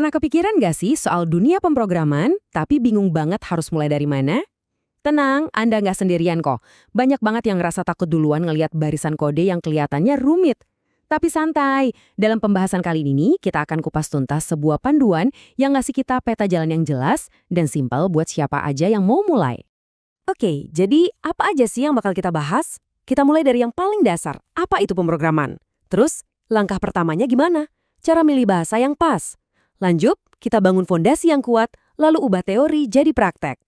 Pernah kepikiran nggak sih soal dunia pemrograman, tapi bingung banget harus mulai dari mana? Tenang, Anda nggak sendirian kok. Banyak banget yang ngerasa takut duluan ngelihat barisan kode yang kelihatannya rumit. Tapi santai, dalam pembahasan kali ini kita akan kupas tuntas sebuah panduan yang ngasih kita peta jalan yang jelas dan simpel buat siapa aja yang mau mulai. Oke, jadi apa aja sih yang bakal kita bahas? Kita mulai dari yang paling dasar, apa itu pemrograman? Terus, langkah pertamanya gimana? Cara milih bahasa yang pas. Lanjut, kita bangun fondasi yang kuat, lalu ubah teori jadi praktek.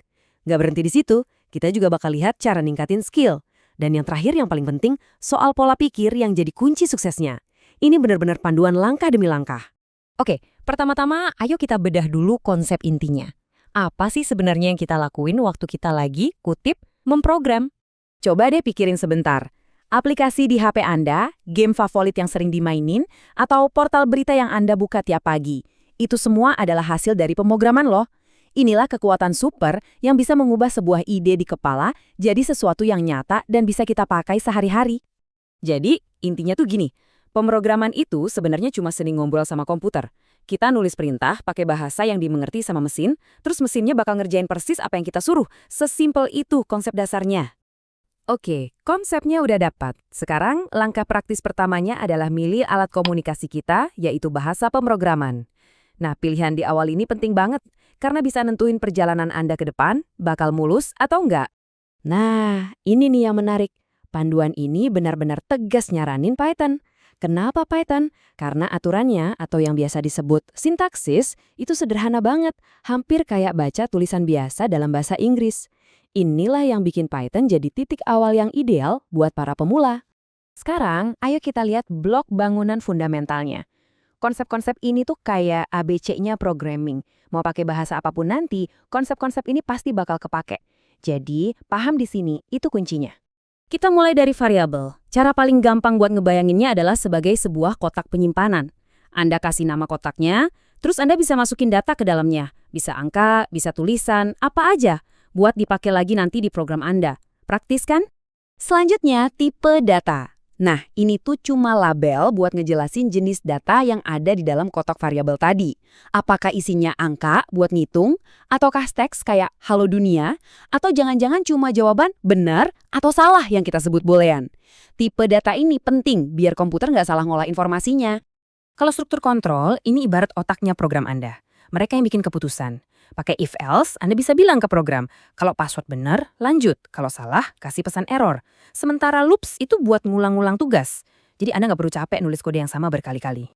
Nggak berhenti di situ, kita juga bakal lihat cara ningkatin skill. Dan yang terakhir yang paling penting, soal pola pikir yang jadi kunci suksesnya. Ini benar-benar panduan langkah demi langkah. Oke, pertama-tama ayo kita bedah dulu konsep intinya. Apa sih sebenarnya yang kita lakuin waktu kita lagi, kutip, memprogram? Coba deh pikirin sebentar. Aplikasi di HP Anda, game favorit yang sering dimainin, atau portal berita yang Anda buka tiap pagi. Itu semua adalah hasil dari pemrograman loh. Inilah kekuatan super yang bisa mengubah sebuah ide di kepala jadi sesuatu yang nyata dan bisa kita pakai sehari-hari. Jadi, intinya tuh gini, pemrograman itu sebenarnya cuma seni ngobrol sama komputer. Kita nulis perintah pakai bahasa yang dimengerti sama mesin, terus mesinnya bakal ngerjain persis apa yang kita suruh. Sesimpel itu konsep dasarnya. Oke, konsepnya udah dapat. Sekarang, langkah praktis pertamanya adalah milih alat komunikasi kita, yaitu bahasa pemrograman. Nah, pilihan di awal ini penting banget, karena bisa nentuin perjalanan Anda ke depan, bakal mulus atau enggak. Nah, ini nih yang menarik. Panduan ini benar-benar tegas nyaranin Python. Kenapa Python? Karena aturannya, atau yang biasa disebut sintaksis, itu sederhana banget, hampir kayak baca tulisan biasa dalam bahasa Inggris. Inilah yang bikin Python jadi titik awal yang ideal buat para pemula. Sekarang, ayo kita lihat blok bangunan fundamentalnya. Konsep-konsep ini tuh kayak ABC-nya programming. Mau pakai bahasa apapun nanti, konsep-konsep ini pasti bakal kepake. Jadi, paham di sini, itu kuncinya. Kita mulai dari variabel. Cara paling gampang buat ngebayanginnya adalah sebagai sebuah kotak penyimpanan. Anda kasih nama kotaknya, terus Anda bisa masukin data ke dalamnya. Bisa angka, bisa tulisan, apa aja. Buat dipakai lagi nanti di program Anda. Praktis kan? Selanjutnya, tipe data. Nah, ini tuh cuma label buat ngejelasin jenis data yang ada di dalam kotak variabel tadi. Apakah isinya angka buat ngitung, ataukah teks kayak halo dunia, atau jangan-jangan cuma jawaban benar atau salah yang kita sebut boolean. Tipe data ini penting biar komputer nggak salah ngolah informasinya. Kalau struktur kontrol, ini ibarat otaknya program Anda. Mereka yang bikin keputusan. Pakai if else, Anda bisa bilang ke program, kalau password benar, lanjut. Kalau salah, kasih pesan error. Sementara loops itu buat ngulang-ngulang tugas. Jadi Anda nggak perlu capek nulis kode yang sama berkali-kali.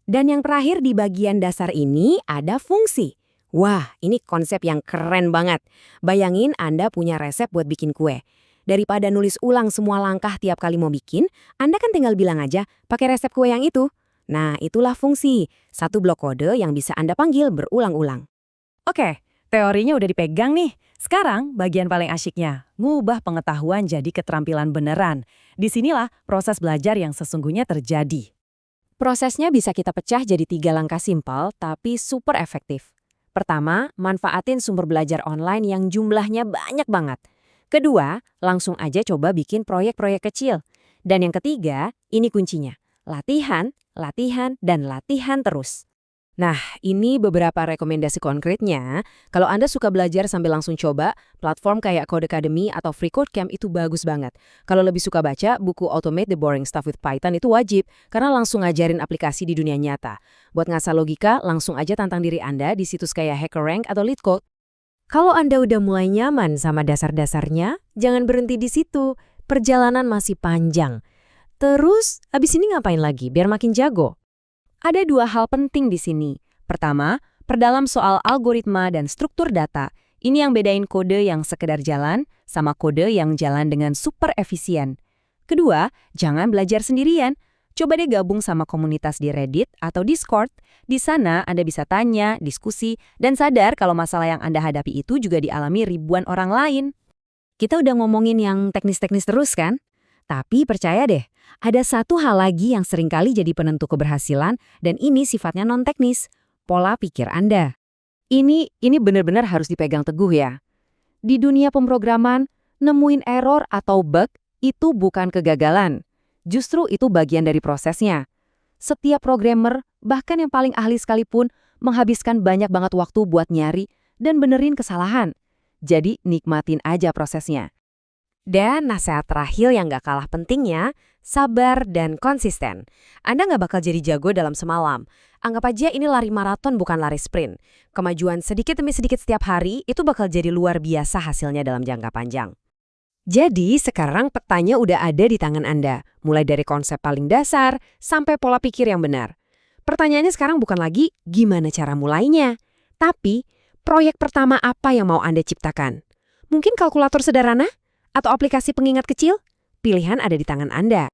Dan yang terakhir di bagian dasar ini ada fungsi. Wah, ini konsep yang keren banget. Bayangin Anda punya resep buat bikin kue. Daripada nulis ulang semua langkah tiap kali mau bikin, Anda kan tinggal bilang aja, pakai resep kue yang itu. Nah, itulah fungsi. Satu blok kode yang bisa Anda panggil berulang-ulang. Oke, teorinya udah dipegang nih. Sekarang bagian paling asyiknya, ngubah pengetahuan jadi keterampilan beneran. Disinilah proses belajar yang sesungguhnya terjadi. Prosesnya bisa kita pecah jadi 3 langkah simpel tapi super efektif. Pertama, manfaatin sumber belajar online yang jumlahnya banyak banget. Kedua, langsung aja coba bikin proyek-proyek kecil. Dan yang ketiga, ini kuncinya. Latihan, latihan, dan latihan terus. Nah, ini beberapa rekomendasi konkretnya. Kalau Anda suka belajar sambil langsung coba, platform kayak Codecademy atau FreeCodeCamp itu bagus banget. Kalau lebih suka baca, buku Automate the Boring Stuff with Python itu wajib, karena langsung ngajarin aplikasi di dunia nyata. Buat ngasah logika, langsung aja tantang diri Anda di situs kayak HackerRank atau LeetCode. Kalau Anda udah mulai nyaman sama dasar-dasarnya, jangan berhenti di situ. Perjalanan masih panjang. Terus, abis ini ngapain lagi biar makin jago? Ada 2 hal penting di sini. Pertama, perdalam soal algoritma dan struktur data. Ini yang bedain kode yang sekedar jalan sama kode yang jalan dengan super efisien. Kedua, jangan belajar sendirian. Coba deh gabung sama komunitas di Reddit atau Discord. Di sana Anda bisa tanya, diskusi, dan sadar kalau masalah yang Anda hadapi itu juga dialami ribuan orang lain. Kita udah ngomongin yang teknis-teknis terus kan? Tapi percaya deh, ada satu hal lagi yang seringkali jadi penentu keberhasilan dan ini sifatnya non-teknis, pola pikir Anda. Ini benar-benar harus dipegang teguh ya. Di dunia pemrograman, nemuin error atau bug itu bukan kegagalan. Justru itu bagian dari prosesnya. Setiap programmer, bahkan yang paling ahli sekalipun, menghabiskan banyak banget waktu buat nyari dan benerin kesalahan. Jadi nikmatin aja prosesnya. Dan nasihat terakhir yang gak kalah pentingnya, sabar dan konsisten. Anda gak bakal jadi jago dalam semalam. Anggap aja ini lari maraton bukan lari sprint. Kemajuan sedikit demi sedikit setiap hari itu bakal jadi luar biasa hasilnya dalam jangka panjang. Jadi sekarang petanya udah ada di tangan Anda, mulai dari konsep paling dasar sampai pola pikir yang benar. Pertanyaannya sekarang bukan lagi gimana cara mulainya, tapi proyek pertama apa yang mau Anda ciptakan? Mungkin kalkulator sederhana? Atau aplikasi pengingat kecil? Pilihan ada di tangan Anda.